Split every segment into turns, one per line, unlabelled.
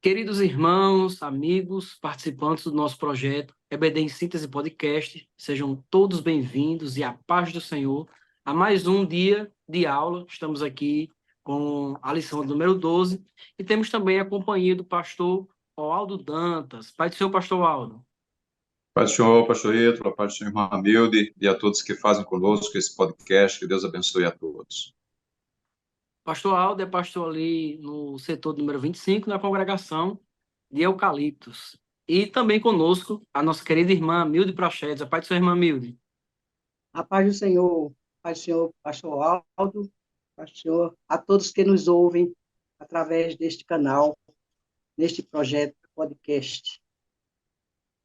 Queridos irmãos, amigos, participantes do nosso projeto EBD em Síntese Podcast, sejam todos bem-vindos e a paz do Senhor a mais um dia de aula. Estamos aqui com a lição número 12 e temos também a companhia do pastor Aldo Dantas. Pai do Senhor, pastor Aldo.
Pai do Senhor, pastor Ítalo, Pai do Senhor, irmã Milde, e a todos que fazem conosco esse podcast, que Deus abençoe a todos.
Pastor Aldo é pastor ali no setor número 25, na congregação de Eucaliptos. E também conosco a nossa querida irmã Milde Prachedes. A paz do Senhor, irmã Milde.
A paz do Senhor, paz do Senhor, pastor Aldo, paz do Senhor, a todos que nos ouvem através deste canal, neste projeto podcast.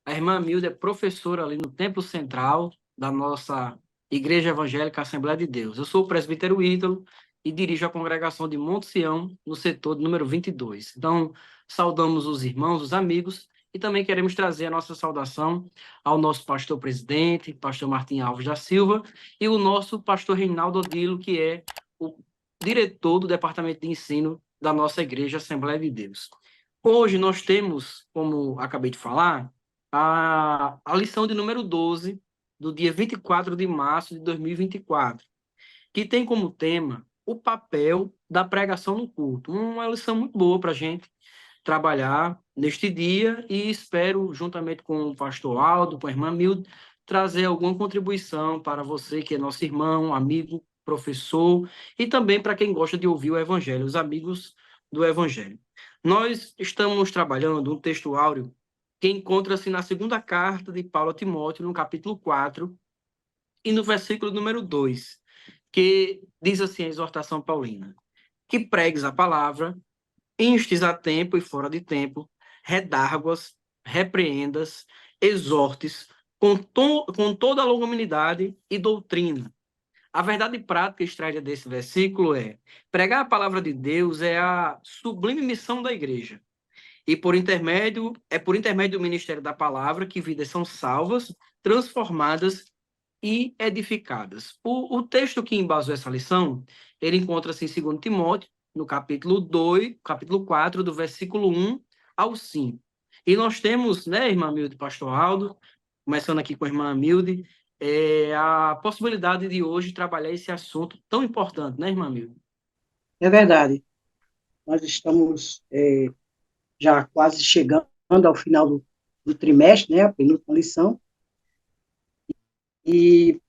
A irmã Milda é professora ali no Templo Central da nossa Igreja Evangélica Assembleia de Deus. Eu sou o presbítero Ítalo e dirijo a congregação de Monte Sião, no setor número 22. Então, saudamos os irmãos, os amigos, e também queremos trazer a nossa saudação ao nosso pastor presidente, pastor Martim Alves da Silva, e o nosso pastor Reinaldo Odilo, que é o diretor do Departamento de Ensino da nossa Igreja Assembleia de Deus. Hoje nós temos, como acabei de falar, a lição de número 12, do dia 24 de março de 2024, que tem como tema o papel da pregação no culto. Uma lição muito boa para a gente trabalhar neste dia e espero, juntamente com o pastor Aldo, com a irmã Milde, trazer alguma contribuição para você, que é nosso irmão, amigo, professor, e também para quem gosta de ouvir o Evangelho, os amigos do Evangelho. Nós estamos trabalhando um texto áureo que encontra-se na segunda carta de Paulo a Timóteo, no capítulo 4, e no versículo número 2, que diz assim a exortação paulina: que pregues a palavra, instes a tempo e fora de tempo, redárguas, repreendas, exortes, com toda a longanimidade e doutrina. A verdade prática extraída desse versículo é: pregar a palavra de Deus é a sublime missão da igreja. E por intermédio do ministério da palavra que vidas são salvas, transformadas e edificadas. O texto que embasou essa lição, ele encontra-se em 2 Timóteo, no capítulo 2, capítulo 4, do versículo 1 ao 5. E nós temos, né, irmã Milde, pastor Aldo, começando aqui com a irmã Milde, a possibilidade de hoje trabalhar esse assunto tão importante, né, irmã Milde?
É verdade, nós estamos já quase chegando ao final do trimestre, né, a penúltima lição, e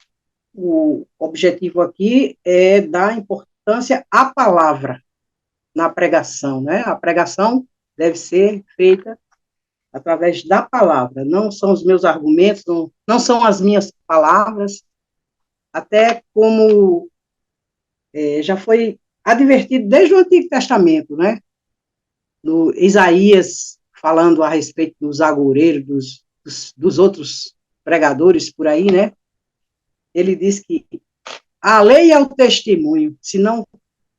o objetivo aqui é dar importância à palavra na pregação, né? A pregação deve ser feita através da palavra, não são os meus argumentos, não são as minhas palavras, até como já foi advertido desde o Antigo Testamento, né? No Isaías, falando a respeito dos agoureiros, dos outros pregadores por aí, né? Ele diz que a lei é o testemunho, se não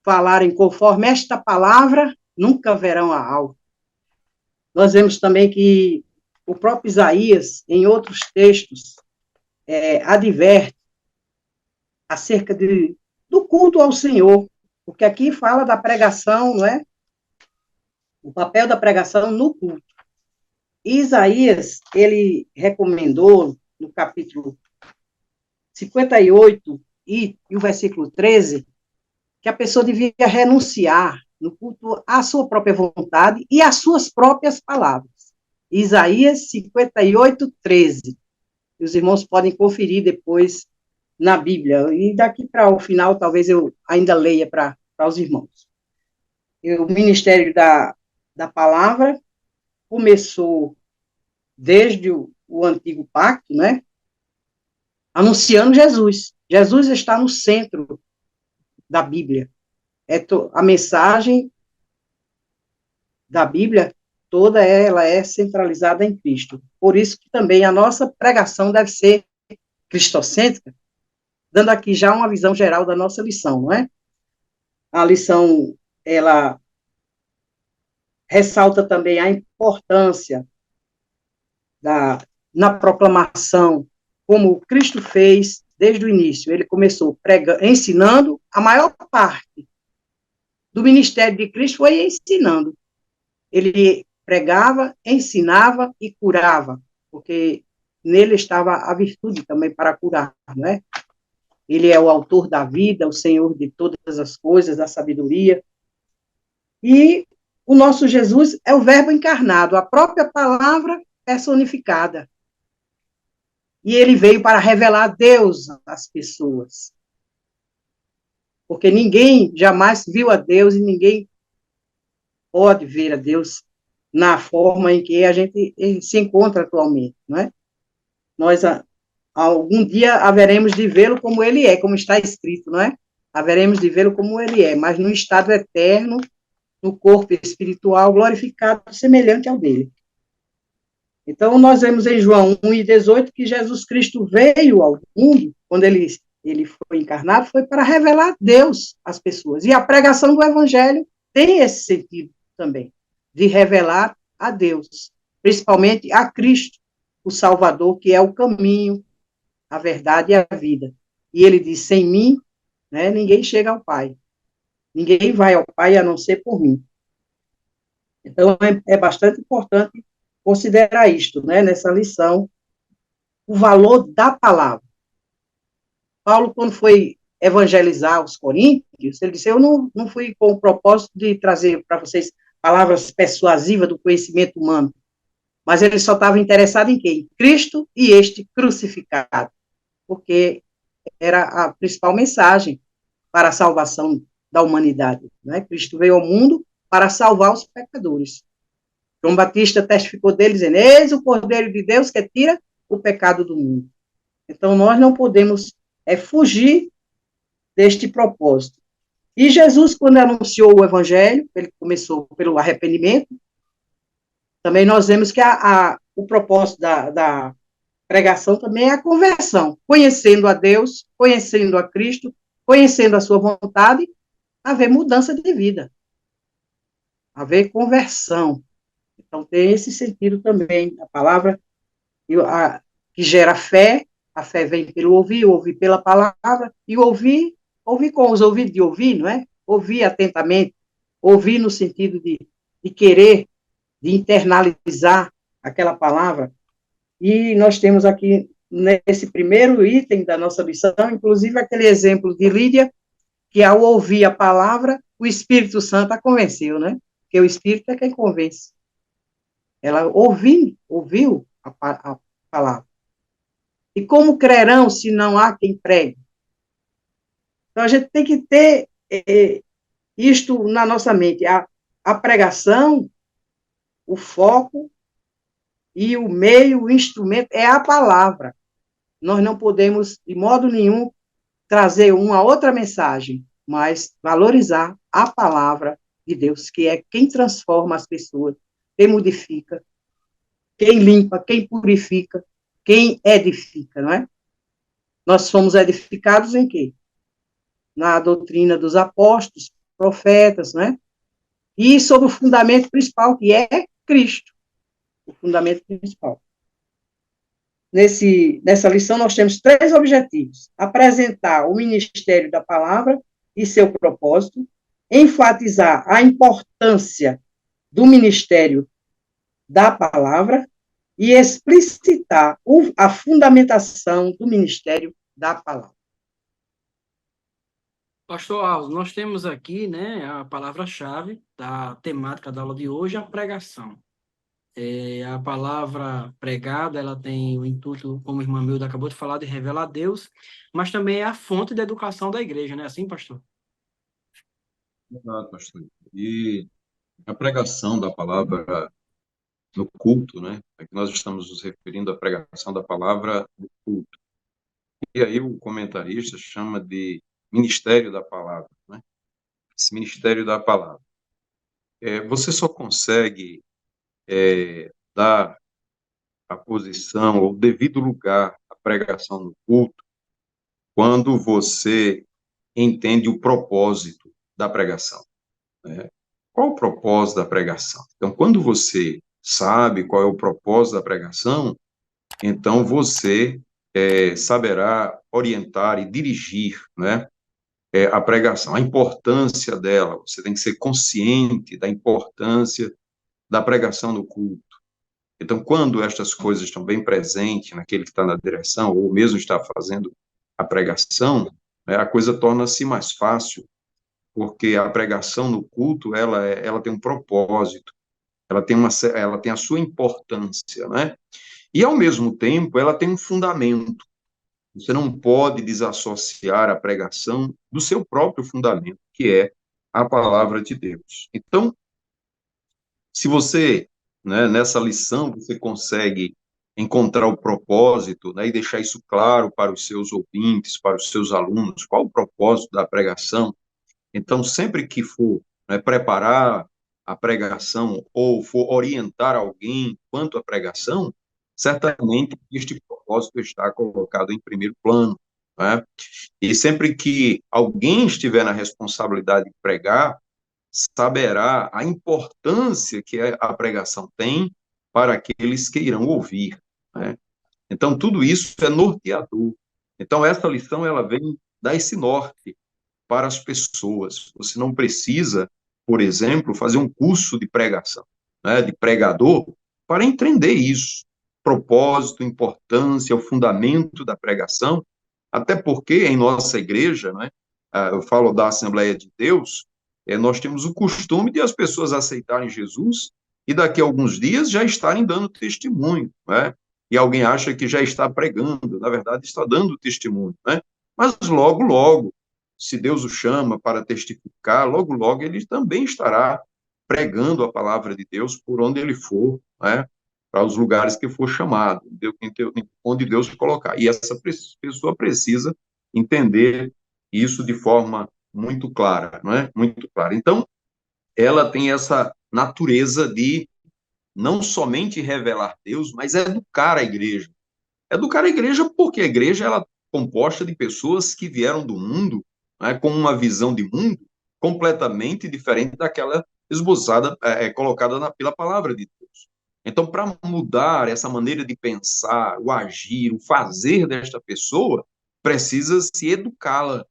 falarem conforme esta palavra, nunca verão a alvo. Nós vemos também que o próprio Isaías, em outros textos, adverte acerca do culto ao Senhor, porque aqui fala da pregação, não é? O papel da pregação no culto. Isaías, ele recomendou, no capítulo 58 e o versículo 13, que a pessoa devia renunciar no culto à sua própria vontade e às suas próprias palavras. Isaías 58, 13. Os irmãos podem conferir depois na Bíblia. E daqui para o final, talvez eu ainda leia para os irmãos. O ministério da palavra começou desde o Antigo Pacto, né? Anunciando Jesus. Jesus está no centro da Bíblia. A mensagem da Bíblia, toda ela é centralizada em Cristo. Por isso que também a nossa pregação deve ser cristocêntrica, dando aqui já uma visão geral da nossa lição, não é? A lição, ela ressalta também a importância na proclamação, como Cristo fez desde o início. Ele começou ensinando, a maior parte do ministério de Cristo foi ensinando. Ele pregava, ensinava e curava, porque nele estava a virtude também para curar, não é? Ele é o autor da vida, o Senhor de todas as coisas, da sabedoria. E o nosso Jesus é o Verbo encarnado, a própria palavra personificada. E ele veio para revelar Deus às pessoas. Porque ninguém jamais viu a Deus e ninguém pode ver a Deus na forma em que a gente se encontra atualmente, não é? Nós, algum dia, haveremos de vê-lo como ele é, como está escrito, não é? Haveremos de vê-lo como ele é, mas num estado eterno, no corpo espiritual glorificado, semelhante ao dele. Então, nós vemos em João 1:18 que Jesus Cristo veio ao mundo, quando ele foi encarnado, foi para revelar Deus às pessoas. E a pregação do Evangelho tem esse sentido também, de revelar a Deus, principalmente a Cristo, o Salvador, que é o caminho, a verdade e a vida. E ele diz, sem mim, né, ninguém chega ao Pai. Ninguém vai ao Pai a não ser por mim. Então, é bastante importante considerar isto, né, nessa lição, o valor da palavra. Paulo, quando foi evangelizar os coríntios, ele disse, eu não fui com o propósito de trazer para vocês palavras persuasivas do conhecimento humano, mas ele só estava interessado em quê? Em Cristo e este crucificado, porque era a principal mensagem para a salvação da humanidade, né? Cristo veio ao mundo para salvar os pecadores. João Batista testificou dele, dizendo, eis o Cordeiro de Deus que tira o pecado do mundo. Então, nós não podemos fugir deste propósito. E Jesus, quando anunciou o Evangelho, ele começou pelo arrependimento, também nós vemos que o propósito da pregação também é a conversão, conhecendo a Deus, conhecendo a Cristo, conhecendo a sua vontade, haver mudança de vida, haver conversão. Então, tem esse sentido também, a palavra que gera fé, a fé vem pelo ouvir, ouvir pela palavra, e ouvir com os ouvidos de ouvir, não é? Ouvir atentamente, ouvir no sentido de querer, de internalizar aquela palavra. E nós temos aqui, nesse primeiro item da nossa lição, inclusive aquele exemplo de Lídia, que ao ouvir a palavra, o Espírito Santo a convenceu, né? Porque o Espírito é quem convence. Ela ouviu a palavra. E como crerão se não há quem pregue? Então, a gente tem que ter isto na nossa mente. A pregação, o foco e o meio, o instrumento é a palavra. Nós não podemos, de modo nenhum, trazer uma outra mensagem, mas valorizar a palavra de Deus, que é quem transforma as pessoas, quem modifica, quem limpa, quem purifica, quem edifica, não é? Nós somos edificados em quê? Na doutrina dos apóstolos, profetas, não é? E sobre o fundamento principal, que é Cristo, o fundamento principal. Nessa lição, nós temos 3 objetivos: apresentar o ministério da palavra e seu propósito, enfatizar a importância do ministério da palavra e explicitar a fundamentação do ministério da palavra.
Pastor Alves, nós temos aqui, né, a palavra-chave da temática da aula de hoje, a pregação. A palavra pregada, ela tem o intuito, como a irmã Milda acabou de falar, de revelar a Deus, mas também é a fonte da educação da igreja, não é assim, pastor?
Exato, pastor. E a pregação da palavra no culto, né? Aqui nós estamos nos referindo à pregação da palavra no culto. E aí o comentarista chama de ministério da palavra, né? Esse ministério da palavra. Você só consegue dar a posição ou o devido lugar à pregação no culto quando você entende o propósito da pregação, né? Qual o propósito da pregação? Então, quando você sabe qual é o propósito da pregação, então você saberá orientar e dirigir, né, a pregação, a importância dela. Você tem que ser consciente da importância da pregação no culto. Então, quando estas coisas estão bem presentes naquele que está na direção, ou mesmo está fazendo a pregação, né, a coisa torna-se mais fácil, porque a pregação no culto, ela tem um propósito, ela tem a sua importância, né? E, ao mesmo tempo, ela tem um fundamento. Você não pode desassociar a pregação do seu próprio fundamento, que é a palavra de Deus. Então, se você, né, nessa lição, você consegue encontrar o propósito, né, e deixar isso claro para os seus ouvintes, para os seus alunos, qual o propósito da pregação, então, sempre que for, né, preparar a pregação ou for orientar alguém quanto à pregação, certamente este propósito está colocado em primeiro plano, né? E sempre que alguém estiver na responsabilidade de pregar, saberá a importância que a pregação tem para aqueles que irão ouvir, né? Então, tudo isso é norteador. Então, essa lição, ela vem dar esse norte para as pessoas. Você não precisa, por exemplo, fazer um curso de pregação, né, de pregador, para entender isso. Propósito, importância, o fundamento da pregação, até porque em nossa igreja, né, eu falo da Assembleia de Deus, nós temos o costume de as pessoas aceitarem Jesus e daqui a alguns dias já estarem dando testemunho, né? E alguém acha que já está pregando, na verdade está dando testemunho, né? Mas logo, logo, se Deus o chama para testificar, logo, logo ele também estará pregando a palavra de Deus por onde ele for, né? Para os lugares que for chamado, onde Deus colocar. E essa pessoa precisa entender isso de forma muito clara, não é? Muito clara. Então, ela tem essa natureza de não somente revelar Deus, mas educar a igreja. Educar a igreja porque a igreja ela é composta de pessoas que vieram do mundo, né, com uma visão de mundo completamente diferente daquela esboçada, colocada pela palavra de Deus. Então, para mudar essa maneira de pensar, o agir, o fazer desta pessoa, precisa se educá-la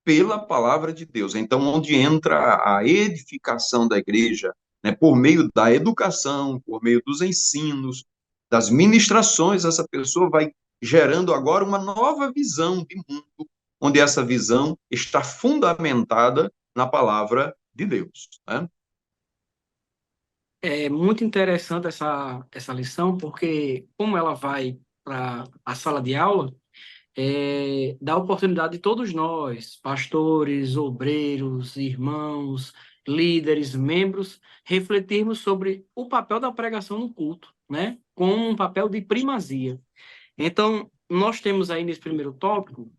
pela palavra de Deus. Então, onde entra a edificação da igreja, né, por meio da educação, por meio dos ensinos, das ministrações, essa pessoa vai gerando agora uma nova visão de mundo, onde essa visão está fundamentada na palavra de Deus, né?
É muito interessante essa lição, porque como ela vai para a sala de aula, dá a oportunidade de todos nós, pastores, obreiros, irmãos, líderes, membros, refletirmos sobre o papel da pregação no culto, né? Com um papel de primazia. Então, nós temos aí nesse primeiro tópico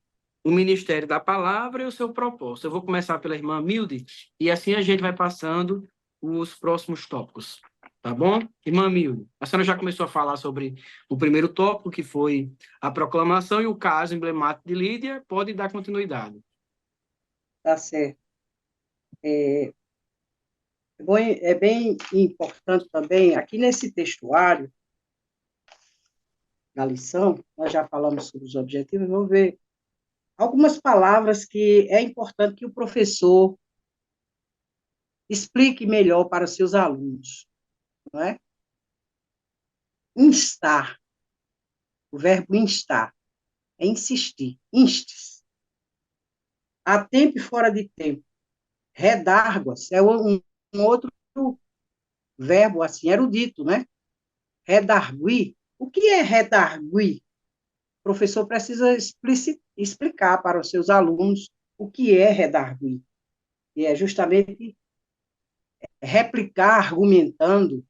o ministério da palavra e o seu propósito. Eu vou começar pela irmã Milde e assim a gente vai passando os próximos tópicos. Tá bom? Irmã Milde, a senhora já começou a falar sobre o primeiro tópico, que foi a proclamação e o caso emblemático de Lídia. Pode dar continuidade.
Tá certo. É, é bem importante também, aqui nesse textuário, na lição, nós já falamos sobre os objetivos, vamos ver algumas palavras que é importante que o professor explique melhor para os seus alunos, não é? Instar, o verbo instar, é insistir, instes. A tempo e fora de tempo. Redárguas, é um outro verbo, assim, erudito, né? Redarguir. O que é redarguir? O professor precisa explicar para os seus alunos o que é redarguir. E é justamente replicar argumentando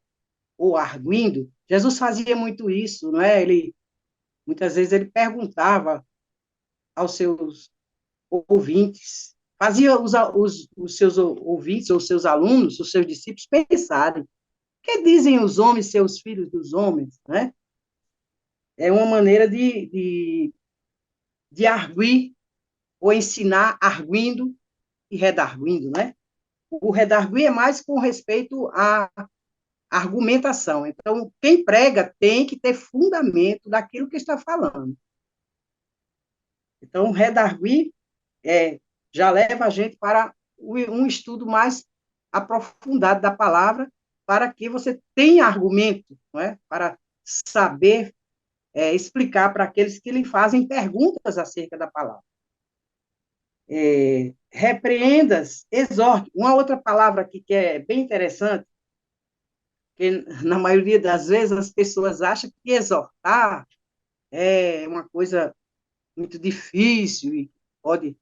ou arguindo. Jesus fazia muito isso, não é? Muitas vezes ele perguntava aos seus ouvintes, fazia os seus ouvintes, ou os seus alunos, os seus discípulos pensarem. O que dizem os homens, seus filhos dos homens, né? É uma maneira de arguir, ou ensinar arguindo e redarguindo, né? O redarguir é mais com respeito à argumentação. Então, quem prega tem que ter fundamento daquilo que está falando. Então, redarguir já leva a gente para um estudo mais aprofundado da palavra para que você tenha argumento, não é? Para saber explicar para aqueles que lhe fazem perguntas acerca da palavra. Repreendas, exorte. Uma outra palavra aqui que é bem interessante, que na maioria das vezes as pessoas acham que exortar é uma coisa muito difícil e pode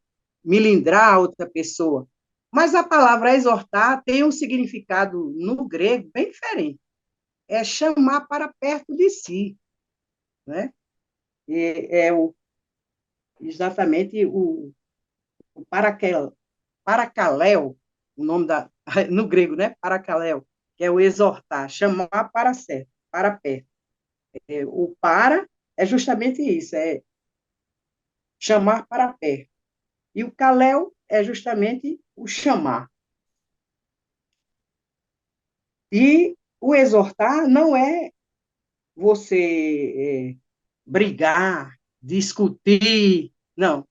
milindrar a outra pessoa. Mas a palavra exortar tem um significado no grego bem diferente. É chamar para perto de si, né? Exatamente o paracaléu, o nome no grego, né? Paracaléu, que é o exortar, chamar para certo, para perto. O para é justamente isso, é chamar para perto. E o caléu é justamente o chamar. E o exortar não é você brigar, discutir, não.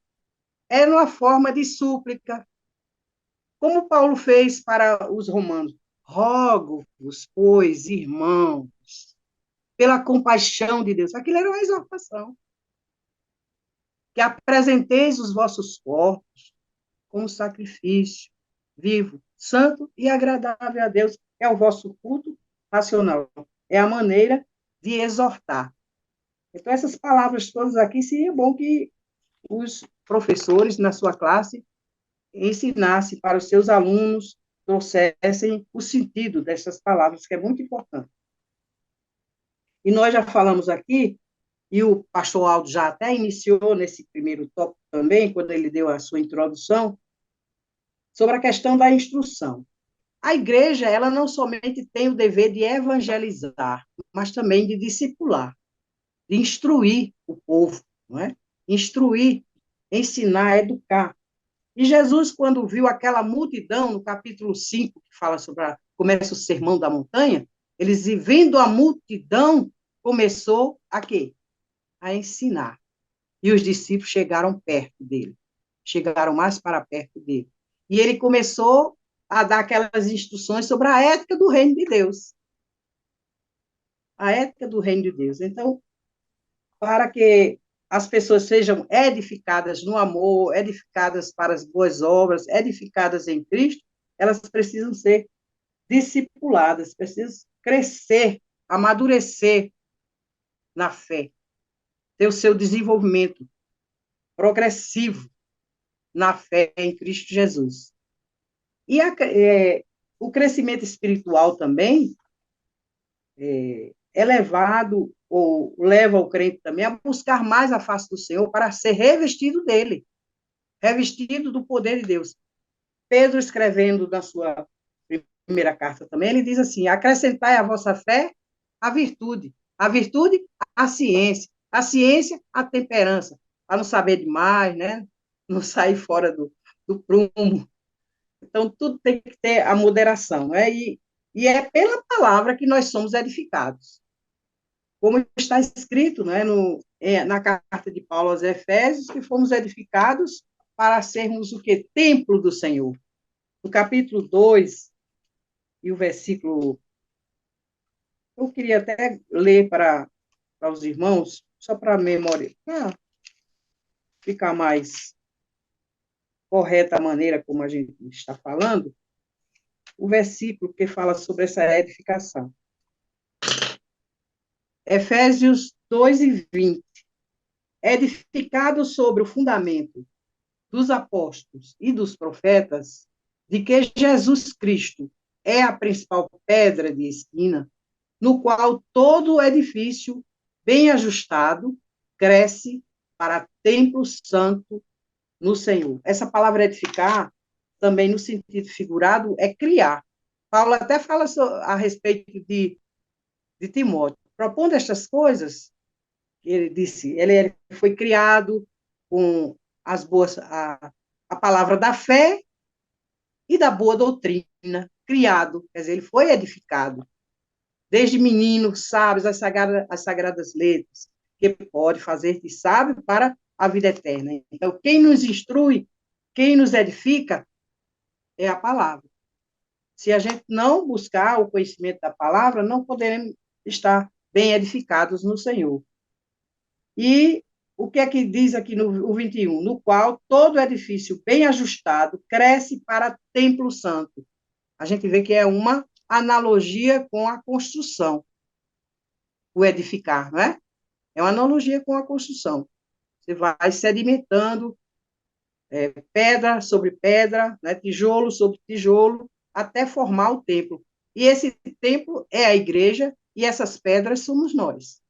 É uma forma de súplica, como Paulo fez para os romanos. Rogo-vos, pois, irmãos, pela compaixão de Deus. Aquilo era uma exortação. Que apresenteis os vossos corpos como sacrifício vivo, santo e agradável a Deus. É o vosso culto racional. É a maneira de exortar. Então, essas palavras todas aqui, seria bom que os professores, na sua classe, ensinassem para os seus alunos, trouxessem o sentido dessas palavras, que é muito importante. E nós já falamos aqui, e o pastor Aldo já até iniciou nesse primeiro tópico também, quando ele deu a sua introdução, sobre a questão da instrução. A igreja, ela não somente tem o dever de evangelizar, mas também de discipular, de instruir o povo, não é? Instruir, ensinar, educar. E Jesus, quando viu aquela multidão, no capítulo 5, que fala sobre começa o sermão da montanha, eles, vendo a multidão, começou a quê? A ensinar. E os discípulos chegaram perto dele, chegaram mais para perto dele. E ele começou a dar aquelas instruções sobre a ética do reino de Deus. A ética do reino de Deus. Então, para que as pessoas sejam edificadas no amor, edificadas para as boas obras, edificadas em Cristo, elas precisam ser discipuladas, precisam crescer, amadurecer na fé, ter o seu desenvolvimento progressivo na fé em Cristo Jesus. E o crescimento espiritual também é levado, ou leva o crente também a buscar mais a face do Senhor para ser revestido dele, revestido do poder de Deus. Pedro, escrevendo na sua primeira carta também, ele diz assim: acrescentai à vossa fé a virtude, a ciência, a temperança, para não saber demais, né? Não sair fora do prumo. Então, tudo tem que ter a moderação, né? E é pela palavra que nós somos edificados. Como está escrito, né, na carta de Paulo aos Efésios, que fomos edificados para sermos o quê? Templo do Senhor. No capítulo 2, e o versículo... Eu queria até ler para os irmãos, só para a memória, para ficar mais correta a maneira como a gente está falando, o versículo que fala sobre essa edificação. Efésios 2:20. Edificado sobre o fundamento dos apóstolos e dos profetas, de que Jesus Cristo é a principal pedra de esquina, no qual todo o edifício, bem ajustado, cresce para templo santo no Senhor. Essa palavra edificar, também no sentido figurado, é criar. Paulo até fala a respeito de Timóteo. Propondo estas coisas, ele disse, ele foi criado com a palavra da fé e da boa doutrina, criado, quer dizer, ele foi edificado. Desde menino, sábios, as sagradas letras, que pode fazer-te sábio para a vida eterna. Então, quem nos instrui, quem nos edifica, é a palavra. Se a gente não buscar o conhecimento da palavra, não poderemos estar bem edificados no Senhor. E o que é que diz aqui no 21? No qual todo edifício bem ajustado cresce para templo santo. A gente vê que é uma analogia com a construção, o edificar, não é? É uma analogia com a construção. Você vai sedimentando pedra sobre pedra, né, tijolo sobre tijolo, até formar o templo. E esse templo é a igreja, e essas pedras somos nós.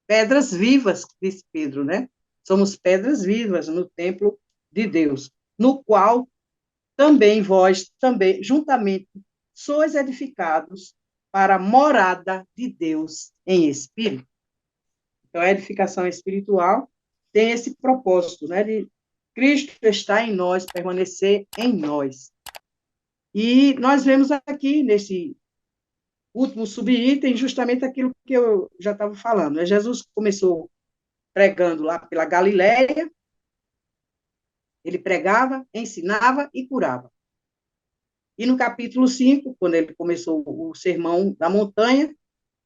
Pedras vivas, diz Pedro, né? Somos pedras vivas no templo de Deus, no qual também vós, também, juntamente, sois edificados para a morada de Deus em espírito. Então, a edificação espiritual tem esse propósito, né, de Cristo estar em nós, permanecer em nós. E nós vemos aqui, nesse último subitem, justamente aquilo que eu já estava falando. Né? Jesus começou pregando lá pela Galiléia, ele pregava, ensinava e curava. E no capítulo 5, quando ele começou o sermão da montanha,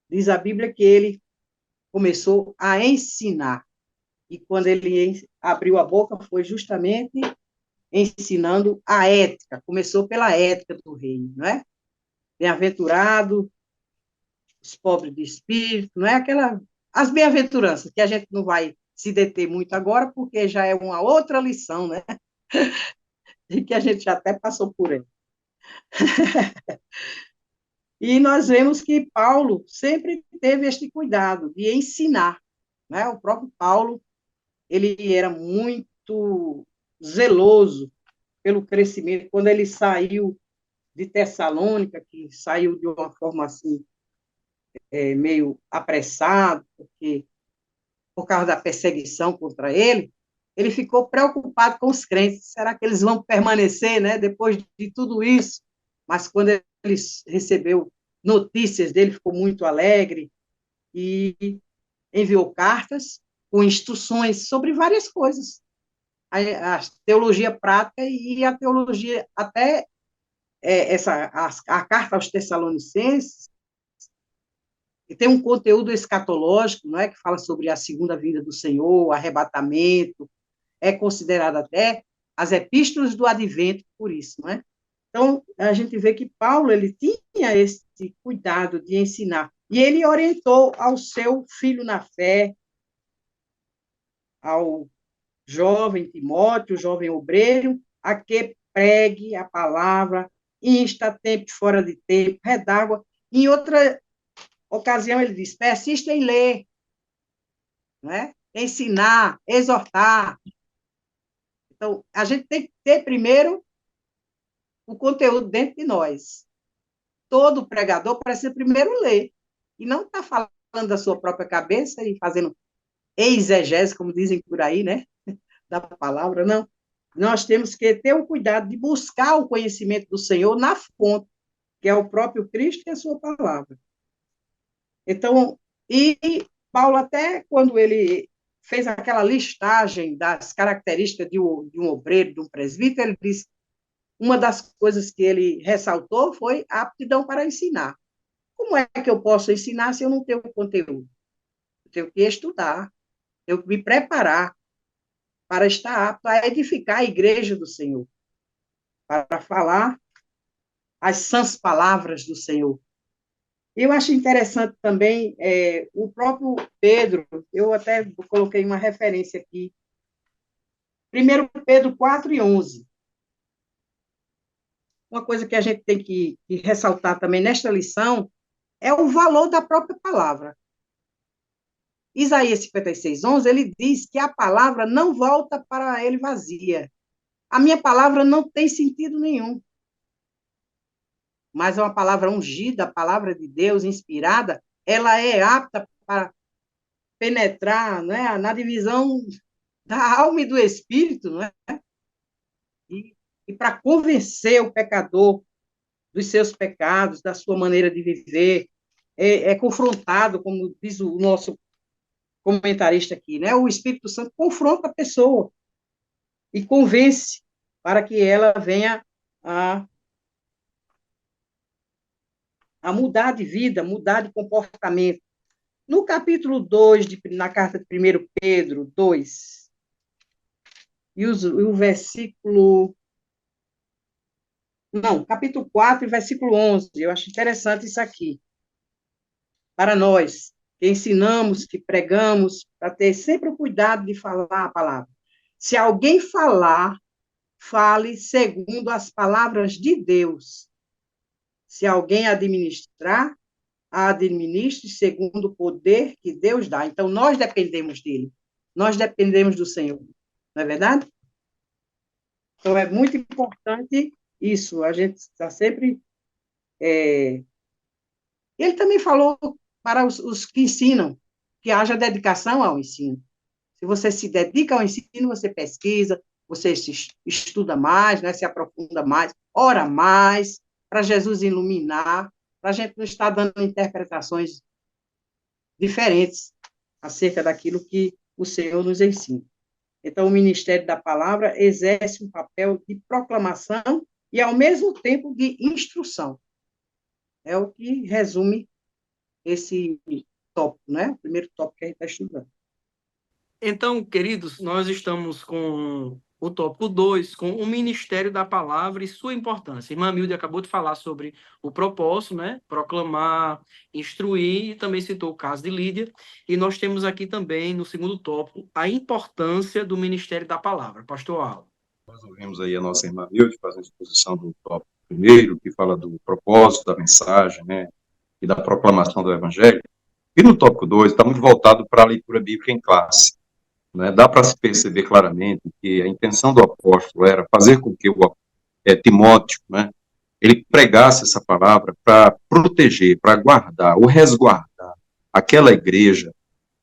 diz a Bíblia que ele começou a ensinar. E quando ele abriu a boca, foi justamente ensinando a ética. Começou pela ética do reino, não é? Bem-aventurado os pobres de espírito, não é? As bem-aventuranças, que a gente não vai se deter muito agora, porque já é uma outra lição, né? E que a gente já até passou por ela. E nós vemos que Paulo sempre teve este cuidado de ensinar, né? O próprio Paulo, ele era muito zeloso pelo crescimento. Quando ele saiu de Tessalônica, que saiu de uma forma assim, meio apressado, porque por causa da perseguição contra ele, ele ficou preocupado com os crentes. Será que eles vão permanecer, né, depois de tudo isso? Mas quando ele recebeu notícias dele, ficou muito alegre e enviou cartas com instruções sobre várias coisas. A teologia prática e a teologia, até a carta aos Tessalonicenses, que tem um conteúdo escatológico, não é, que fala sobre a segunda vinda do Senhor, o arrebatamento, é considerado até as epístolas do advento por isso, não é? Então, a gente vê que Paulo, ele tinha esse cuidado de ensinar, e ele orientou ao seu filho na fé, ao jovem Timóteo, jovem obreiro, a que pregue a palavra, insta a tempo e fora de tempo, redágua. Em outra ocasião, ele diz, persista em ler, né? Ensinar, exortar. Então, a gente tem que ter primeiro o conteúdo dentro de nós. Todo pregador precisa primeiro ler, e não está falando da sua própria cabeça e fazendo exegese, como dizem por aí, né? Da palavra, não. Nós temos que ter o cuidado de buscar o conhecimento do Senhor na fonte, que é o próprio Cristo e a sua palavra. Então, e Paulo, até quando ele fez aquela listagem das características de um obreiro, de um presbítero, ele disse, uma das coisas que ele ressaltou foi a aptidão para ensinar. Como é que eu posso ensinar se eu não tenho conteúdo? Eu tenho que estudar, tenho que me preparar para estar apto a edificar a igreja do Senhor, para falar as sãs palavras do Senhor. Eu acho interessante também o próprio Pedro, eu até coloquei uma referência aqui, 1 Pedro 4:11. Uma coisa que a gente tem que ressaltar também nesta lição é o valor da própria palavra. Isaías 56:11, ele diz que a palavra não volta para ele vazia. A minha palavra não tem sentido nenhum, mas é uma palavra ungida, a palavra de Deus, inspirada, ela é apta para penetrar, né, na divisão da alma e do espírito, não é? E para convencer o pecador dos seus pecados, da sua maneira de viver, é confrontado, como diz o nosso comentarista aqui, né? O Espírito Santo confronta a pessoa e convence para que ela venha a a mudar de vida, mudar de comportamento. No capítulo 2, na carta de 1 Pedro 2, e o versículo... Não, capítulo 4, versículo 11, eu acho interessante isso aqui. Para nós, que ensinamos, que pregamos, para ter sempre o cuidado de falar a palavra. Se alguém falar, fale segundo as palavras de Deus. Se alguém administrar, administre segundo o poder que Deus dá. Então, nós dependemos dele. Nós dependemos do Senhor. Não é verdade? Então, é muito importante isso. A gente está sempre... Ele também falou para os que ensinam, que haja dedicação ao ensino. Se você se dedica ao ensino, você pesquisa, você estuda mais, né, se aprofunda mais, ora mais, para Jesus iluminar, para a gente não estar dando interpretações diferentes acerca daquilo que o Senhor nos ensina. Então, o Ministério da Palavra exerce um papel de proclamação e, ao mesmo tempo, de instrução. É o que resume esse tópico, né? O primeiro tópico que a gente está estudando.
Então, queridos, nós estamos com o tópico 2, com o Ministério da Palavra e sua importância. Irmã Milde acabou de falar sobre o propósito, né? Proclamar, instruir, e também citou o caso de Lídia. E nós temos aqui também, no segundo tópico, a importância do Ministério da Palavra. Pastor Alan.
Nós ouvimos aí a nossa irmã Milde fazendo exposição do tópico primeiro, que fala do propósito da mensagem, né? E da proclamação do Evangelho. E no tópico 2 está muito voltado para a leitura bíblica em classe. Né? Dá para se perceber claramente que a intenção do apóstolo era fazer com que Timóteo, né, ele pregasse essa palavra para proteger, para guardar ou resguardar aquela igreja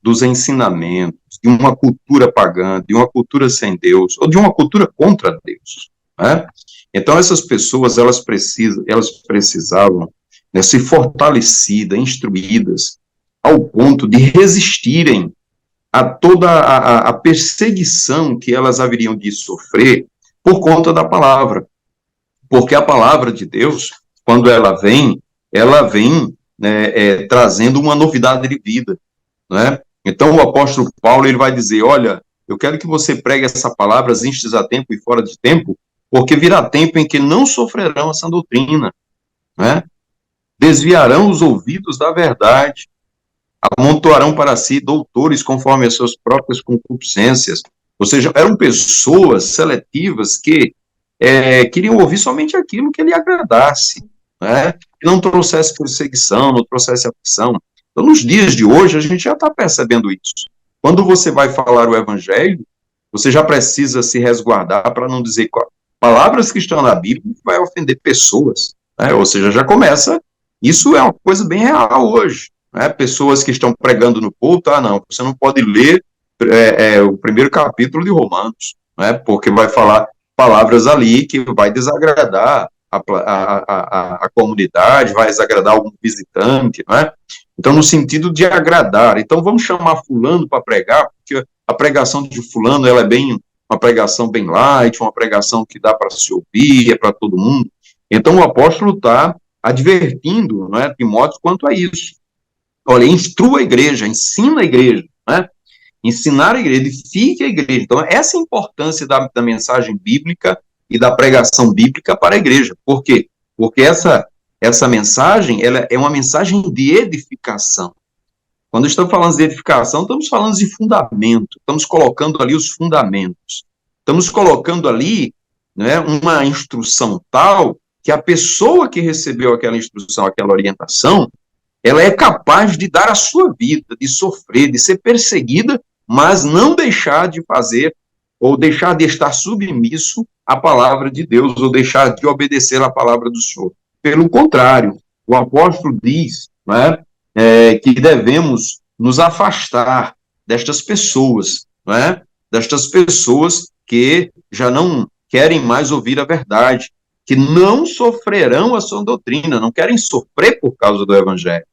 dos ensinamentos, de uma cultura pagã, de uma cultura sem Deus, ou de uma cultura contra Deus. Né? Então, essas pessoas, elas precisavam, né, ser fortalecidas, instruídas, ao ponto de resistirem a toda a perseguição que elas haveriam de sofrer por conta da palavra. Porque a palavra de Deus, quando ela vem né, trazendo uma novidade de vida. Né? Então, o apóstolo Paulo ele vai dizer, olha, eu quero que você pregue essa palavra antes a tempo e fora de tempo, porque virá tempo em que não sofrerão essa doutrina. Né? Desviarão os ouvidos da verdade, amontoarão para si doutores conforme as suas próprias concupiscências. Ou seja, eram pessoas seletivas que queriam ouvir somente aquilo que lhe agradasse, né? Que não trouxesse perseguição, não trouxesse aflição. Então, nos dias de hoje, a gente já está percebendo isso. Quando você vai falar o evangelho, você já precisa se resguardar para não dizer palavras que estão na Bíblia que vai ofender pessoas. Né? Ou seja, já começa, isso é uma coisa bem real hoje. Né? Pessoas que estão pregando no púlpito, não, você não pode ler o primeiro capítulo de Romanos, né? Porque vai falar palavras ali que vai desagradar a comunidade, vai desagradar algum visitante, né? Então, no sentido de agradar. Então, vamos chamar fulano para pregar, porque a pregação de fulano, ela é uma pregação bem light, uma pregação que dá para se ouvir, é para todo mundo. Então, o apóstolo está advertindo, né, Timóteo quanto a isso. Olha, instrua a igreja, ensina a igreja, né? Ensinar a igreja, edifique a igreja. Então, essa é a importância da mensagem bíblica e da pregação bíblica para a igreja. Por quê? Porque essa mensagem, ela é uma mensagem de edificação. Quando estamos falando de edificação, estamos falando de fundamento, estamos colocando ali os fundamentos. Estamos colocando ali, né, uma instrução tal que a pessoa que recebeu aquela instrução, aquela orientação, ela é capaz de dar a sua vida, de sofrer, de ser perseguida, mas não deixar de fazer, ou deixar de estar submisso à palavra de Deus, ou deixar de obedecer à palavra do Senhor. Pelo contrário, o apóstolo diz, né, que devemos nos afastar destas pessoas, né, destas pessoas que já não querem mais ouvir a verdade, que não sofrerão a sua doutrina, não querem sofrer por causa do evangelho.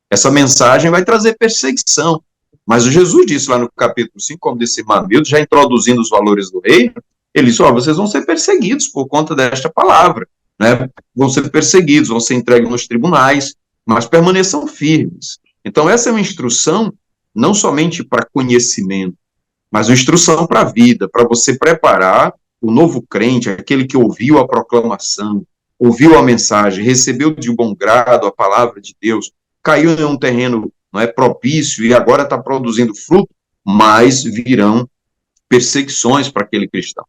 Essa mensagem vai trazer perseguição. Mas o Jesus disse lá no capítulo 5, como disse Mamildo, já introduzindo os valores do reino, ele disse, vocês vão ser perseguidos por conta desta palavra, né? Vão ser perseguidos, vão ser entregues nos tribunais, mas permaneçam firmes. Então, essa é uma instrução não somente para conhecimento, mas uma instrução para a vida, para você preparar o novo crente, aquele que ouviu a proclamação, ouviu a mensagem, recebeu de bom grado a palavra de Deus, caiu em um terreno não é propício e agora está produzindo fruto, mas virão perseguições para aquele cristão.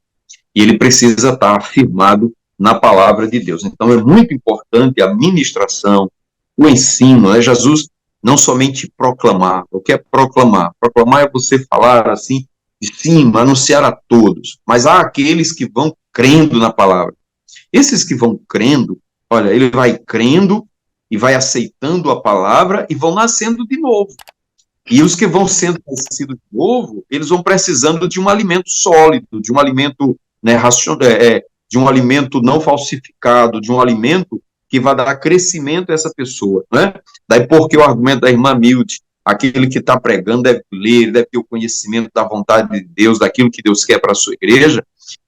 E ele precisa estar afirmado na palavra de Deus. Então é muito importante a ministração, o ensino, né? Jesus não somente proclamar. O que é proclamar? Proclamar é você falar assim de cima, anunciar a todos. Mas há aqueles que vão crendo na palavra. Esses que vão crendo, olha, ele vai crendo e vai aceitando a palavra e vão nascendo de novo. E os que vão sendo nascidos de novo, eles vão precisando de um alimento sólido, de um alimento, né, de um alimento não falsificado, de um alimento que vai dar crescimento a essa pessoa, né? Daí porque o argumento da irmã Milde, aquele que está pregando deve ler, deve ter o conhecimento da vontade de Deus, daquilo que Deus quer para a sua igreja,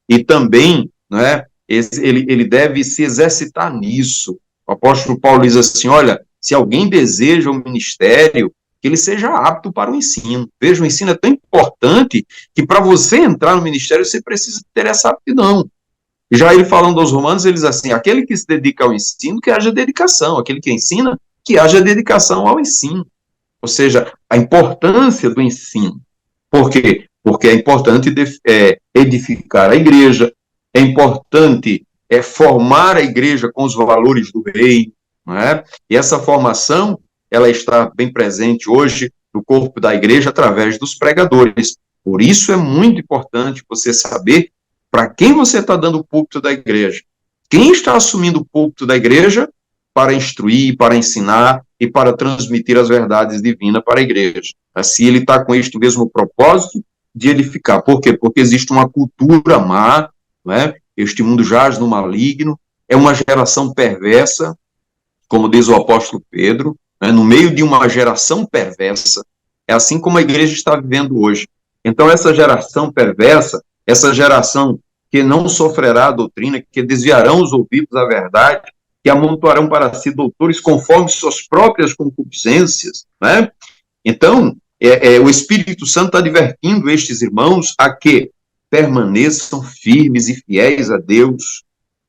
e também, né, ele deve se exercitar nisso. O apóstolo Paulo diz assim, olha, se alguém deseja o ministério, que ele seja apto para o ensino. Veja, o ensino é tão importante que para você entrar no ministério, você precisa ter essa aptidão. E já ele falando aos romanos, ele diz assim, aquele que se dedica ao ensino, que haja dedicação. Aquele que ensina, que haja dedicação ao ensino. Ou seja, a importância do ensino. Por quê? Porque é importante edificar a igreja, é importante formar a igreja com os valores do rei, não é? E essa formação, ela está bem presente hoje no corpo da igreja através dos pregadores. Por isso é muito importante você saber para quem você está dando o púlpito da igreja. Quem está assumindo o púlpito da igreja para instruir, para ensinar e para transmitir as verdades divinas para a igreja. Assim, ele está com este mesmo propósito de edificar. Por quê? Porque existe uma cultura má, né? Este mundo jaz no maligno, é uma geração perversa, como diz o apóstolo Pedro, né? No meio de uma geração perversa, é assim como a igreja está vivendo hoje. Então, essa geração perversa, essa geração que não sofrerá a doutrina, que desviarão os ouvidos da verdade, que amontoarão para si doutores conforme suas próprias concupiscências, né? Então, o Espírito Santo está advertindo estes irmãos a que permaneçam firmes e fiéis a Deus,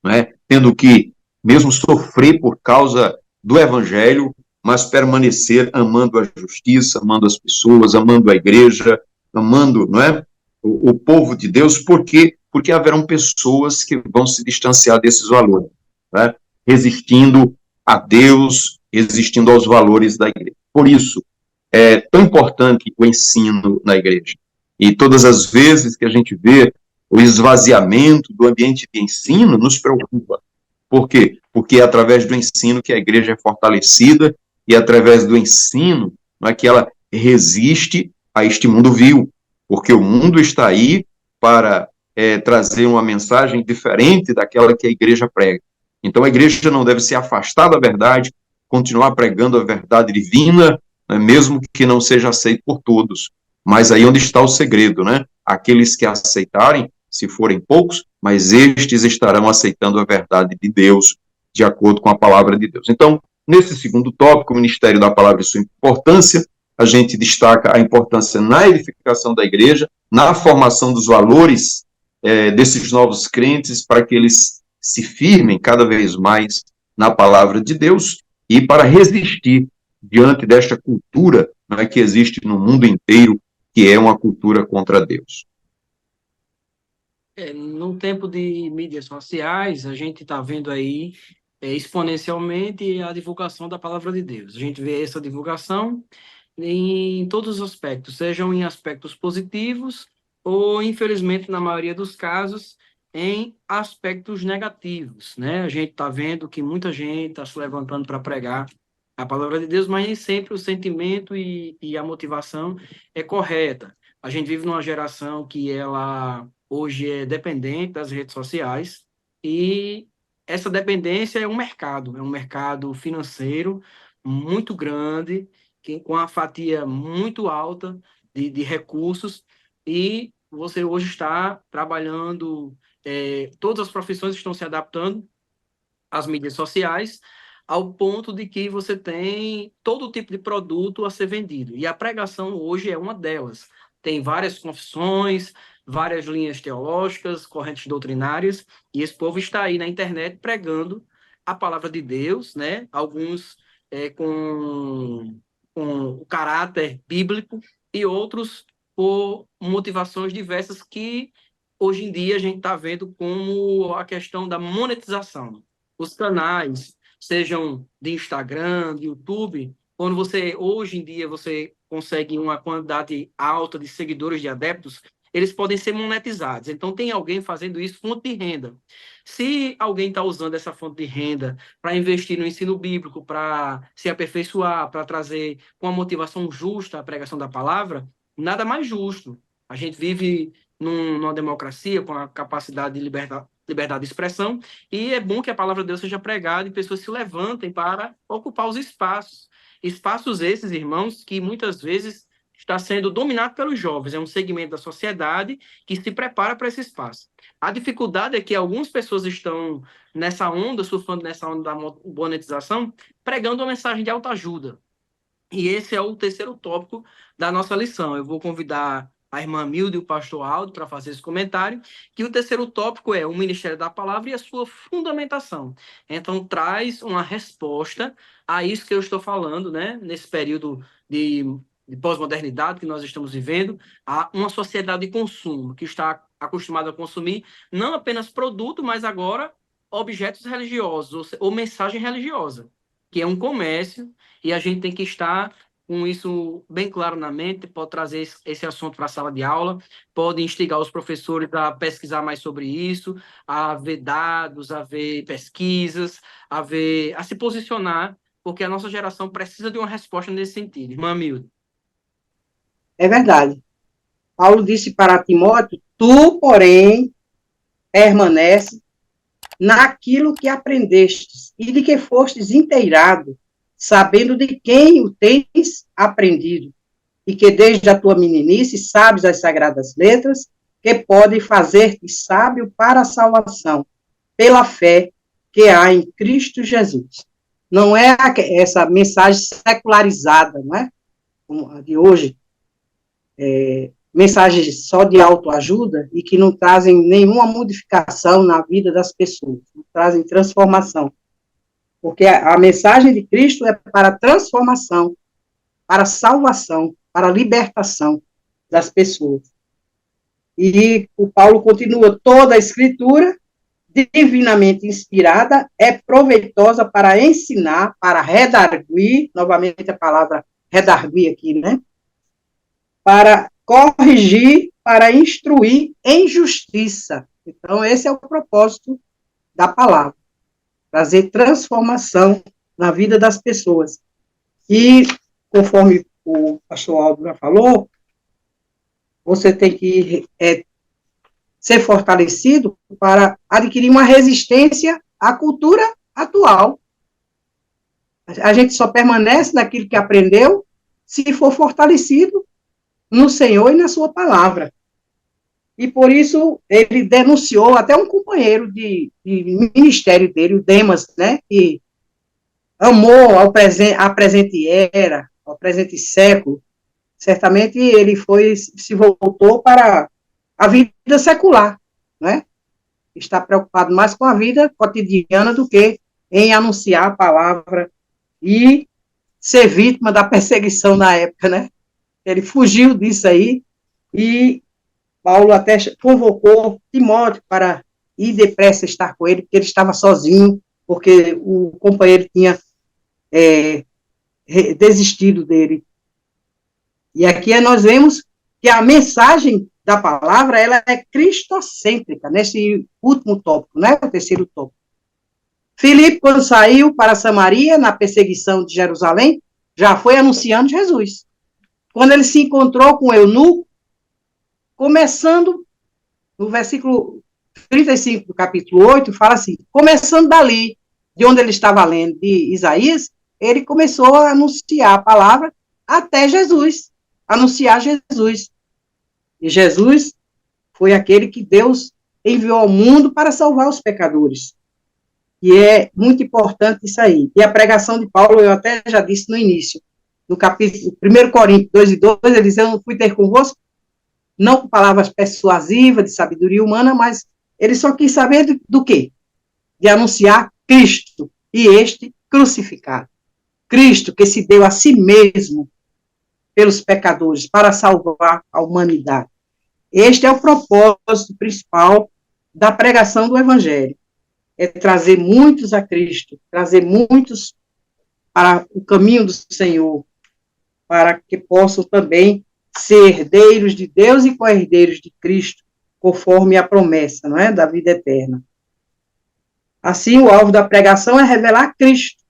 né? Tendo que mesmo sofrer por causa do Evangelho, mas permanecer amando a justiça, amando as pessoas, amando a igreja, amando, não é, o povo de Deus, porque haverão pessoas que vão se distanciar desses valores, né? Resistindo a Deus, resistindo aos valores da igreja. Por isso, é tão importante o ensino na igreja. E todas as vezes que a gente vê o esvaziamento do ambiente de ensino, nos preocupa. Por quê? Porque é através do ensino que a igreja é fortalecida e é através do ensino não é que ela resiste a este mundo vil. Porque o mundo está aí para trazer uma mensagem diferente daquela que a igreja prega. Então a igreja não deve se afastar da verdade, continuar pregando a verdade divina, né, mesmo que não seja aceito por todos. Mas aí onde está o segredo, né? Aqueles que aceitarem, se forem poucos, mas estes estarão aceitando a verdade de Deus, de acordo com a palavra de Deus. Então, nesse segundo tópico, o ministério da palavra e sua importância, a gente destaca a importância na edificação da igreja, na formação dos valores desses novos crentes, para que eles se firmem cada vez mais na palavra de Deus e para resistir diante desta cultura, né, que existe no mundo inteiro, que é uma cultura contra Deus.
No tempo de mídias sociais, a gente está vendo aí exponencialmente a divulgação da palavra de Deus. A gente vê essa divulgação em todos os aspectos, sejam em aspectos positivos ou, infelizmente, na maioria dos casos, em aspectos negativos, né? A gente está vendo que muita gente está se levantando para pregar a palavra de Deus, mas nem sempre o sentimento e a motivação é correta. A gente vive numa geração que ela hoje é dependente das redes sociais e essa dependência é um mercado financeiro muito grande, com uma fatia muito alta de recursos, e você hoje está trabalhando, todas as profissões estão se adaptando às mídias sociais, ao ponto de que você tem todo tipo de produto a ser vendido. E a pregação hoje é uma delas. Tem várias confissões, várias linhas teológicas, correntes doutrinárias, e esse povo está aí na internet pregando a palavra de Deus, né? Alguns com o caráter bíblico e outros por motivações diversas que hoje em dia a gente está vendo como a questão da monetização. Os canais, sejam de Instagram, de YouTube, quando hoje em dia, você consegue uma quantidade alta de seguidores, de adeptos, eles podem ser monetizados. Então, tem alguém fazendo isso, fonte de renda. Se alguém está usando essa fonte de renda para investir no ensino bíblico, para se aperfeiçoar, para trazer com a motivação justa a pregação da palavra, nada mais justo. A gente vive numa democracia com a capacidade de liberdade de expressão, e é bom que a palavra de Deus seja pregada e pessoas se levantem para ocupar os espaços. Espaços esses, irmãos, que muitas vezes está sendo dominado pelos jovens, é um segmento da sociedade que se prepara para esse espaço. A dificuldade é que algumas pessoas estão nessa onda, surfando nessa onda da monetização, pregando uma mensagem de autoajuda. E esse é o terceiro tópico da nossa lição. Eu vou convidar a irmã Milde e o pastor Aldo para fazer esse comentário, que o terceiro tópico é o ministério da palavra e a sua fundamentação. Então, traz uma resposta a isso que eu estou falando, né? Nesse período de pós-modernidade que nós estamos vivendo, a uma sociedade de consumo, que está acostumada a consumir não apenas produto, mas agora objetos religiosos, ou mensagem religiosa, que é um comércio, e a gente tem que estar com isso bem claro na mente, pode trazer esse assunto para a sala de aula, pode instigar os professores a pesquisar mais sobre isso, a ver dados, a ver pesquisas, a se posicionar, porque a nossa geração precisa de uma resposta nesse sentido. Irmã Milda.
É verdade. Paulo disse para Timóteo: tu, porém, permanece naquilo que aprendestes e de que fostes inteirado, sabendo de quem o tens aprendido, e que desde a tua meninice sabes as sagradas letras, que podem fazer-te sábio para a salvação, pela fé que há em Cristo Jesus. Não é essa mensagem secularizada, não é? Como a de hoje, mensagens só de autoajuda e que não trazem nenhuma modificação na vida das pessoas, não trazem transformação. Porque a mensagem de Cristo é para transformação, para salvação, para libertação das pessoas. E o Paulo continua: toda a escritura, divinamente inspirada, é proveitosa para ensinar, para redarguir, novamente a palavra redarguir aqui, né? Para corrigir, para instruir em justiça. Então, esse é o propósito da palavra, trazer transformação na vida das pessoas. E, conforme o pastor Aldo já falou, você tem que ser fortalecido para adquirir uma resistência à cultura atual. A gente só permanece naquilo que aprendeu se for fortalecido no Senhor e na sua palavra. E por isso ele denunciou até um companheiro de ministério dele, o Demas, né, que amou a presente era, ao presente século. Certamente ele se voltou para a vida secular, né? Está preocupado mais com a vida cotidiana do que em anunciar a palavra e ser vítima da perseguição na época, né? Ele fugiu disso aí e Paulo até convocou Timóteo para ir depressa estar com ele, porque ele estava sozinho, porque o companheiro tinha desistido dele. E aqui nós vemos que a mensagem da palavra, ela é cristocêntrica, nesse último tópico, né? O terceiro tópico. Filipe, quando saiu para Samaria, na perseguição de Jerusalém, já foi anunciando Jesus. Quando ele se encontrou com o eunuco, começando no versículo 35 do capítulo 8, fala assim: começando dali, de onde ele estava lendo, de Isaías, ele começou a anunciar a palavra até Jesus, anunciar Jesus. E Jesus foi aquele que Deus enviou ao mundo para salvar os pecadores. E é muito importante isso aí. E a pregação de Paulo, eu até já disse no início, no capítulo 1 Coríntios 2:2, ele diz, eu não fui ter convosco, não com palavras persuasivas, de sabedoria humana, mas ele só quis saber do quê? De anunciar Cristo, e este crucificado. Cristo que se deu a si mesmo pelos pecadores, para salvar a humanidade. Este é o propósito principal da pregação do Evangelho. É trazer muitos a Cristo, trazer muitos para o caminho do Senhor, para que possam também ser herdeiros de Deus e co-herdeiros de Cristo, conforme a promessa, não é, da vida eterna. Assim, o alvo da pregação é revelar Cristo.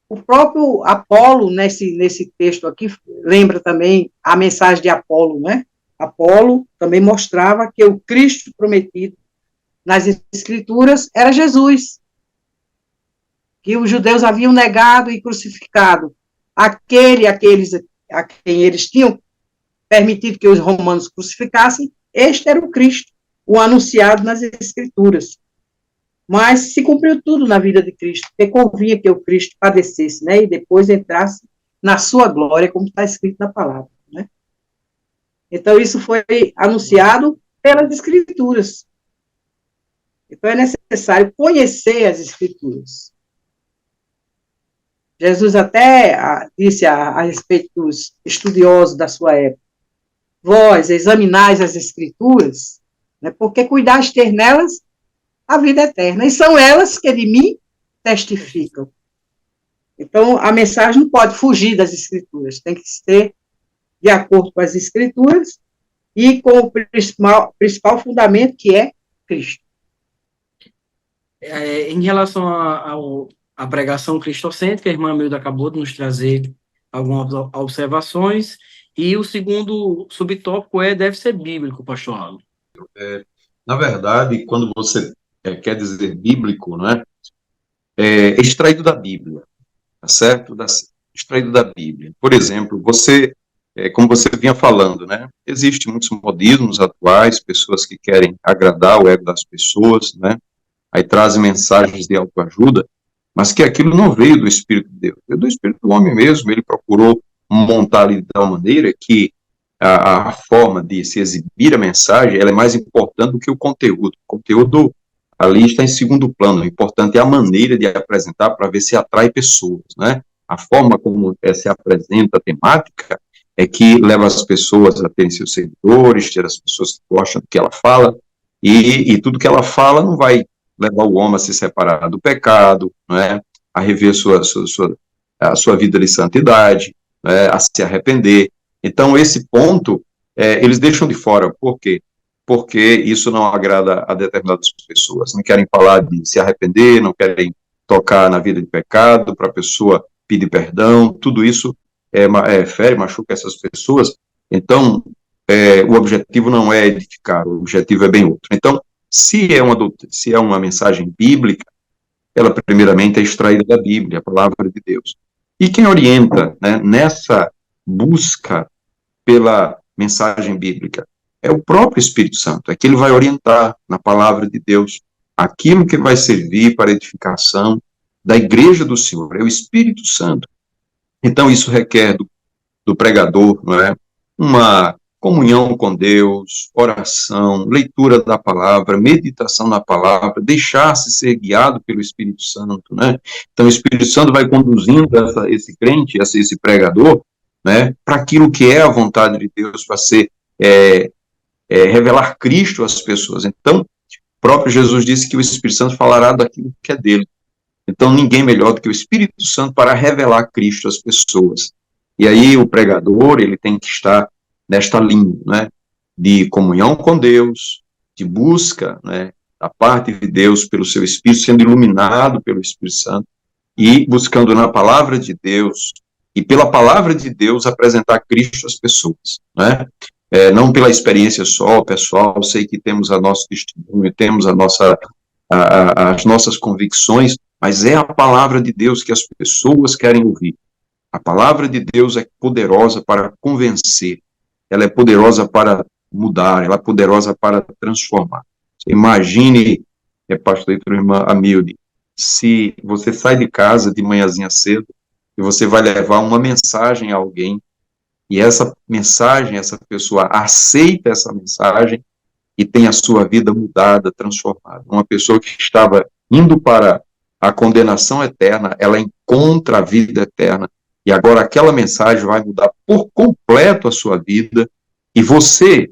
O próprio Apolo, nesse texto aqui, lembra também a mensagem de Apolo, né? Apolo também mostrava que o Cristo prometido nas Escrituras era Jesus, que os judeus haviam negado e crucificado aqueles a quem eles tinham permitido que os romanos crucificassem. Este era o Cristo, o anunciado nas Escrituras. Mas se cumpriu tudo na vida de Cristo, porque convinha que o Cristo padecesse, né, e depois entrasse na sua glória, como está escrito na palavra, né? Então, isso foi anunciado pelas Escrituras. Então, é necessário conhecer as Escrituras. Jesus até disse a respeito dos estudiosos da sua época, vós examinais as Escrituras, né, porque cuidaste ter nelas a vida eterna, e são elas que de mim testificam. Então, a mensagem não pode fugir das Escrituras, tem que ser de acordo com as Escrituras e com o principal fundamento, que é Cristo.
Em relação à pregação cristocêntrica, a irmã Milda acabou de nos trazer algumas observações, e o segundo subtópico deve ser bíblico, pastor Alan.
Na verdade, quando você quer dizer bíblico, não é? É extraído da Bíblia, tá certo? Extraído da Bíblia. Por exemplo, como você vinha falando, né? Existem muitos modismos atuais, pessoas que querem agradar o ego das pessoas, né? Aí trazem mensagens de autoajuda, mas que aquilo não veio do Espírito de Deus, veio do Espírito do homem mesmo. Ele procurou montar de tal maneira que a forma de se exibir a mensagem, ela é mais importante do que o conteúdo. O conteúdo ali está em segundo plano. O importante é a maneira de apresentar para ver se atrai pessoas, né? A forma como se apresenta a temática é que leva as pessoas a terem seus seguidores, ter as pessoas que gostam do que ela fala, e tudo que ela fala não vai levar o homem a se separar do pecado, não é? A rever a sua vida de santidade, né? A se arrepender. Então, esse ponto, eles deixam de fora. Por quê? Porque isso não agrada a determinadas pessoas. Não querem falar de se arrepender, não querem tocar na vida de pecado, para a pessoa pedir perdão. Tudo isso fere, machuca essas pessoas. Então, o objetivo não é edificar, o objetivo é bem outro. Então, se é uma mensagem bíblica, ela primeiramente é extraída da Bíblia, a palavra de Deus. E quem orienta, né, nessa busca pela mensagem bíblica é o próprio Espírito Santo, é que ele vai orientar na palavra de Deus aquilo que vai servir para a edificação da igreja do Senhor, é o Espírito Santo. Então isso requer do pregador, não é? Uma comunhão com Deus, oração, leitura da palavra, meditação na palavra, deixar-se ser guiado pelo Espírito Santo, né? Então o Espírito Santo vai conduzindo esse crente, esse pregador, né, para aquilo que é a vontade de Deus, para ser revelar Cristo às pessoas. Então, o próprio Jesus disse que o Espírito Santo falará daquilo que é dele. Então, ninguém melhor do que o Espírito Santo para revelar Cristo às pessoas. E aí, o pregador, ele tem que estar nesta linha, né, de comunhão com Deus, de busca, né, da parte de Deus pelo seu Espírito, sendo iluminado pelo Espírito Santo, e buscando na palavra de Deus, e pela palavra de Deus apresentar Cristo às pessoas, né? Não pela experiência só, pessoal, sei que temos a nosso testemunho, temos as nossas convicções, mas é a palavra de Deus que as pessoas querem ouvir. A palavra de Deus é poderosa para convencer, ela é poderosa para mudar, ela é poderosa para transformar. Imagine pastor e irmã Amilde, se você sai de casa de manhãzinha cedo e você vai levar uma mensagem a alguém, e essa mensagem, essa pessoa aceita essa mensagem e tem a sua vida mudada, transformada. Uma pessoa que estava indo para a condenação eterna, ela encontra a vida eterna, e agora aquela mensagem vai mudar por completo a sua vida, e você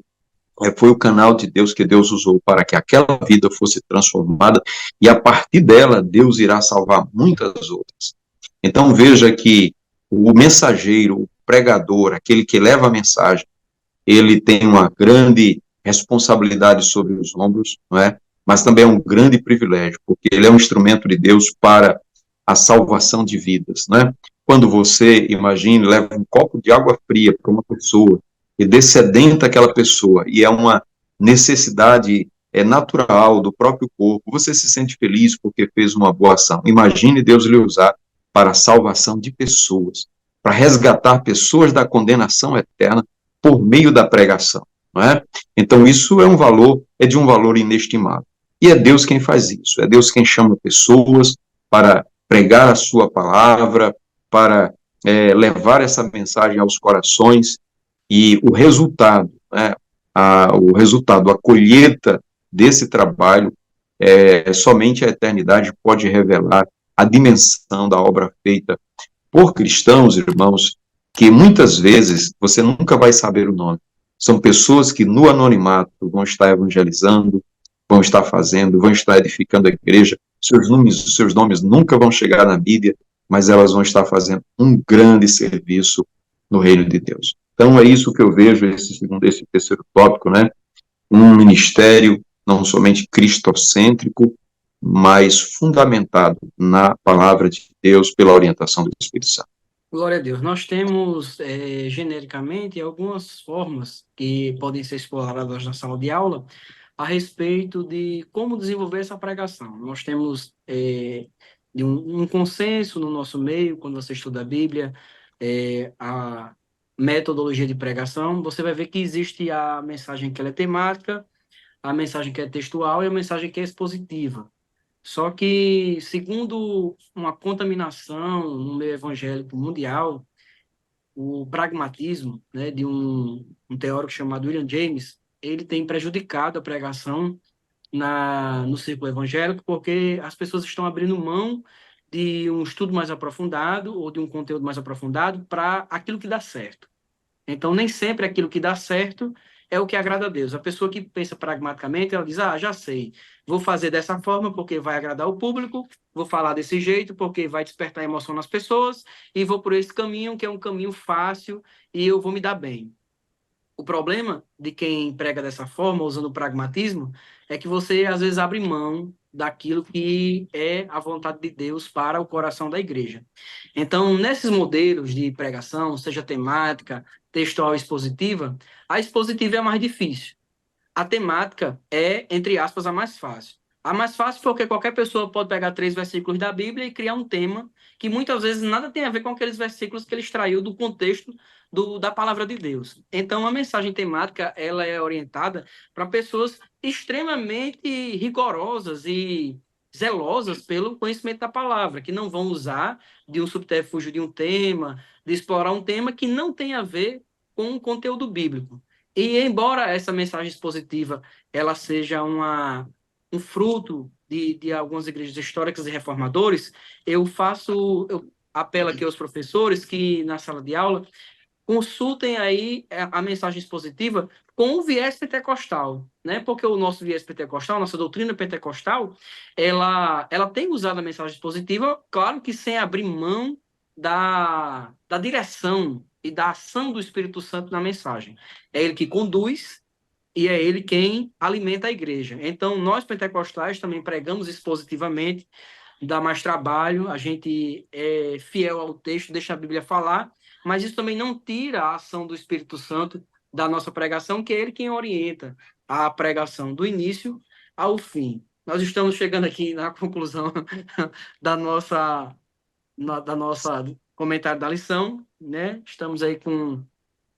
foi o canal de Deus que Deus usou para que aquela vida fosse transformada, e a partir dela, Deus irá salvar muitas outras. Então veja que o mensageiro, o pregador, aquele que leva a mensagem, ele tem uma grande responsabilidade sobre os ombros, não é? Mas também é um grande privilégio, porque ele é um instrumento de Deus para a salvação de vidas, não é? Quando você, imagine, leva um copo de água fria para uma pessoa e dessedenta aquela pessoa, e é uma necessidade natural do próprio corpo, você se sente feliz porque fez uma boa ação. Imagine Deus lhe usar para a salvação de pessoas, para resgatar pessoas da condenação eterna por meio da pregação, não é? Então isso é de um valor inestimável. E é Deus quem faz isso, é Deus quem chama pessoas para pregar a sua palavra, para levar essa mensagem aos corações, e o resultado, né, a colheita desse trabalho, somente a eternidade pode revelar a dimensão da obra feita por cristãos, irmãos, que muitas vezes você nunca vai saber o nome. São pessoas que no anonimato vão estar evangelizando, vão estar fazendo, vão estar edificando a igreja, seus nomes nunca vão chegar na mídia, mas elas vão estar fazendo um grande serviço no reino de Deus. Então é isso que eu vejo, esse terceiro tópico, né? Um ministério não somente cristocêntrico, mas fundamentado na palavra de Deus pela orientação do Espírito Santo.
Glória a Deus. Nós temos, genericamente, algumas formas que podem ser exploradas na sala de aula a respeito de como desenvolver essa pregação. Nós temos de um consenso no nosso meio, quando você estuda a Bíblia, a metodologia de pregação, você vai ver que existe a mensagem que ela é temática, a mensagem que é textual e a mensagem que é expositiva. Só que, segundo uma contaminação no meio evangélico mundial, o pragmatismo, né, de um teórico chamado William James, ele tem prejudicado a pregação no círculo evangélico, porque as pessoas estão abrindo mão de um estudo mais aprofundado ou de um conteúdo mais aprofundado para aquilo que dá certo. Então, nem sempre aquilo que dá certo é o que agrada a Deus. A pessoa que pensa pragmaticamente, ela diz, já sei, vou fazer dessa forma porque vai agradar o público, vou falar desse jeito porque vai despertar emoção nas pessoas, e vou por esse caminho, que é um caminho fácil, e eu vou me dar bem. O problema de quem prega dessa forma, usando o pragmatismo, é que você, às vezes, abre mão daquilo que é a vontade de Deus para o coração da igreja. Então, nesses modelos de pregação, seja temática, textual, expositiva, a expositiva é a mais difícil. A temática é, entre aspas, a mais fácil. A mais fácil porque qualquer pessoa pode pegar 3 versículos da Bíblia e criar um tema que muitas vezes nada tem a ver com aqueles versículos que ele extraiu do contexto da palavra de Deus. Então, a mensagem temática ela é orientada para pessoas extremamente rigorosas e zelosas pelo conhecimento da palavra, que não vão usar de um subterfúgio de um tema, de explorar um tema que não tem a ver com o conteúdo bíblico. E embora essa mensagem expositiva ela seja um fruto de algumas igrejas históricas e reformadores, eu apelo aqui aos professores que na sala de aula consultem aí a mensagem expositiva com o viés pentecostal, né? Porque o nosso viés pentecostal, nossa doutrina pentecostal, ela tem usado a mensagem expositiva, claro que sem abrir mão da direção e da ação do Espírito Santo na mensagem. É ele que conduz e é ele quem alimenta a igreja. Então, nós pentecostais também pregamos expositivamente, dá mais trabalho, a gente é fiel ao texto, deixa a Bíblia falar, mas isso também não tira a ação do Espírito Santo da nossa pregação, que é ele quem orienta a pregação do início ao fim. Nós estamos chegando aqui na conclusão da nossa comentário da lição, né? Estamos aí com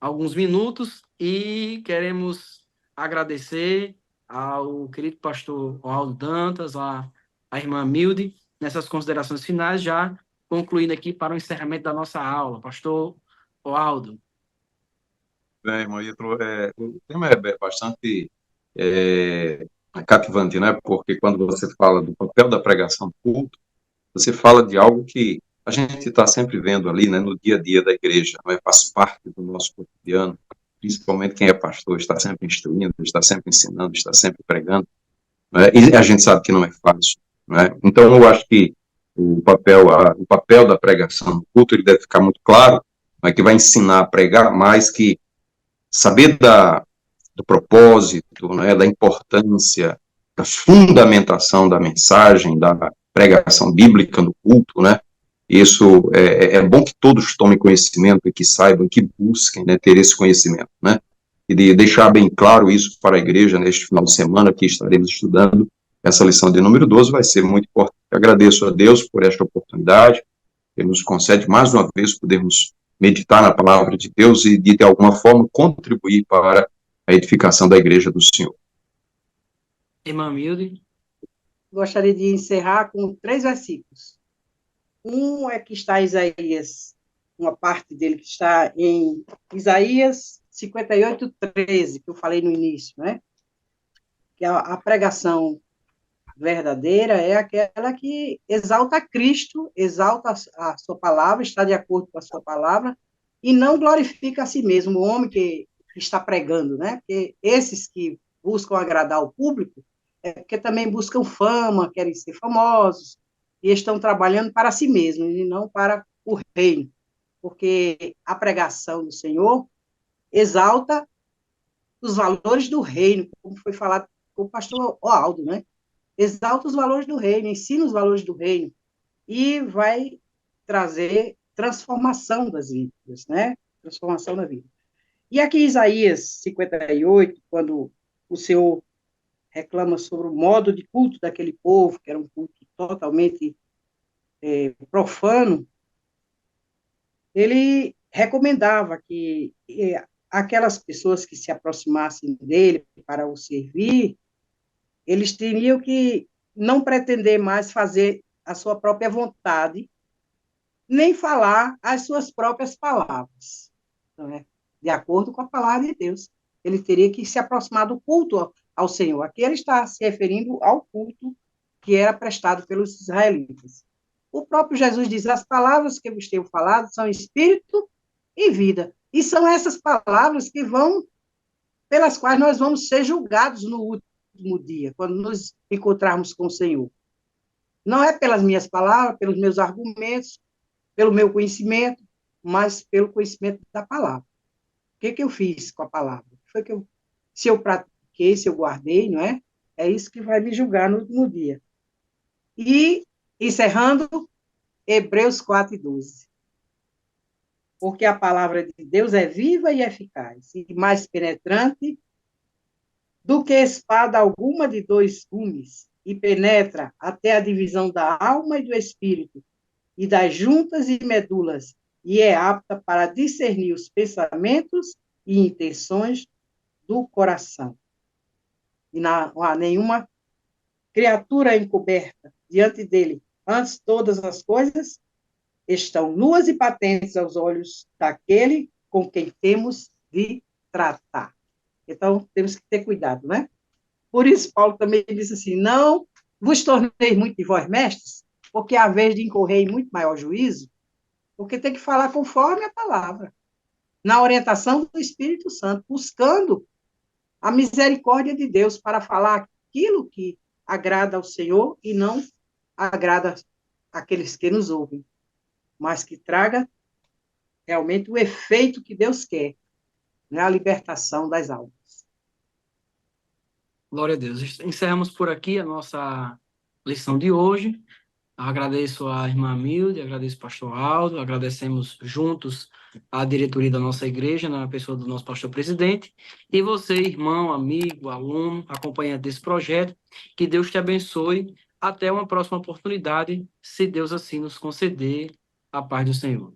alguns minutos e queremos agradecer ao querido pastor Aldo Dantas, a irmã Milde, nessas considerações finais, já concluindo aqui para o encerramento da nossa aula. Pastor Aldo.
Bem, irmão, o tema é bastante é, cativante, né? Porque quando você fala do papel da pregação do culto, você fala de algo que a gente está sempre vendo ali, né, no dia a dia da igreja, né? Faz parte do nosso cotidiano, principalmente quem é pastor, está sempre instruindo, está sempre ensinando, está sempre pregando, né? E a gente sabe que não é fácil, né? Então, eu acho que o papel da pregação no culto ele deve ficar muito claro, né, que vai ensinar a pregar mais que saber do propósito, né, da importância, da fundamentação da mensagem, da pregação bíblica no culto, né? Isso é bom que todos tomem conhecimento e que saibam, que busquem, né, ter esse conhecimento, né? E de deixar bem claro isso para a igreja neste final de semana que estaremos estudando essa lição de número 12 vai ser muito importante. Agradeço a Deus por esta oportunidade, que nos concede mais uma vez podermos meditar na palavra de Deus e de alguma forma contribuir para a edificação da igreja do Senhor.
Irmã Milde.
Gostaria de encerrar com 3 versículos. Um é que está em Isaías, uma parte dele que está em Isaías 58:13, que eu falei no início, né? Que a pregação verdadeira é aquela que exalta Cristo, exalta a sua palavra, está de acordo com a sua palavra, e não glorifica a si mesmo, o homem que está pregando, né? Porque esses que buscam agradar o público, é porque também buscam fama, querem ser famosos, e estão trabalhando para si mesmos, e não para o reino, porque a pregação do Senhor exalta os valores do reino, como foi falado com o pastor Aldo, né? Exalta os valores do reino, ensina os valores do reino, e vai trazer transformação das vidas, né? Transformação da vida. E aqui em Isaías 58, quando o Senhor reclama sobre o modo de culto daquele povo, que era um culto totalmente profano, ele recomendava que aquelas pessoas que se aproximassem dele para o servir, eles teriam que não pretender mais fazer a sua própria vontade, nem falar as suas próprias palavras, né? De acordo com a palavra de Deus. Ele teria que se aproximar do culto ao Senhor. Aqui ele está se referindo ao culto que era prestado pelos israelitas. O próprio Jesus diz: as palavras que vos tenho falado são espírito e vida. E são essas palavras que vão, pelas quais nós vamos ser julgados no último dia, quando nos encontrarmos com o Senhor. Não é pelas minhas palavras, pelos meus argumentos, pelo meu conhecimento, mas pelo conhecimento da palavra. O que eu fiz com a palavra? Se eu pratiquei, se eu guardei, não é? É isso que vai me julgar no último dia. E, encerrando, Hebreus 4:12. Porque a palavra de Deus é viva e eficaz, e mais penetrante do que espada alguma de 2 gumes, e penetra até a divisão da alma e do espírito, e das juntas e medulas, e é apta para discernir os pensamentos e intenções do coração. E não há nenhuma criatura encoberta diante dele. Antes, todas as coisas estão nuas e patentes aos olhos daquele com quem temos de tratar. Então, temos que ter cuidado, né? Por isso, Paulo também disse assim: não vos torneis muito de vós mestres, porque a vez de incorrer em muito maior juízo, porque tem que falar conforme a palavra, na orientação do Espírito Santo, buscando a misericórdia de Deus para falar aquilo que agrada ao Senhor e não agrada àqueles que nos ouvem, mas que traga realmente o efeito que Deus quer, né? A libertação das almas.
Glória a Deus. Encerramos por aqui a nossa lição de hoje. Agradeço a irmã Milde, agradeço o pastor Aldo, agradecemos juntos a diretoria da nossa igreja, na pessoa do nosso pastor presidente, e você, irmão, amigo, aluno, acompanhante desse projeto, que Deus te abençoe. Até uma próxima oportunidade, se Deus assim nos conceder. A paz do Senhor.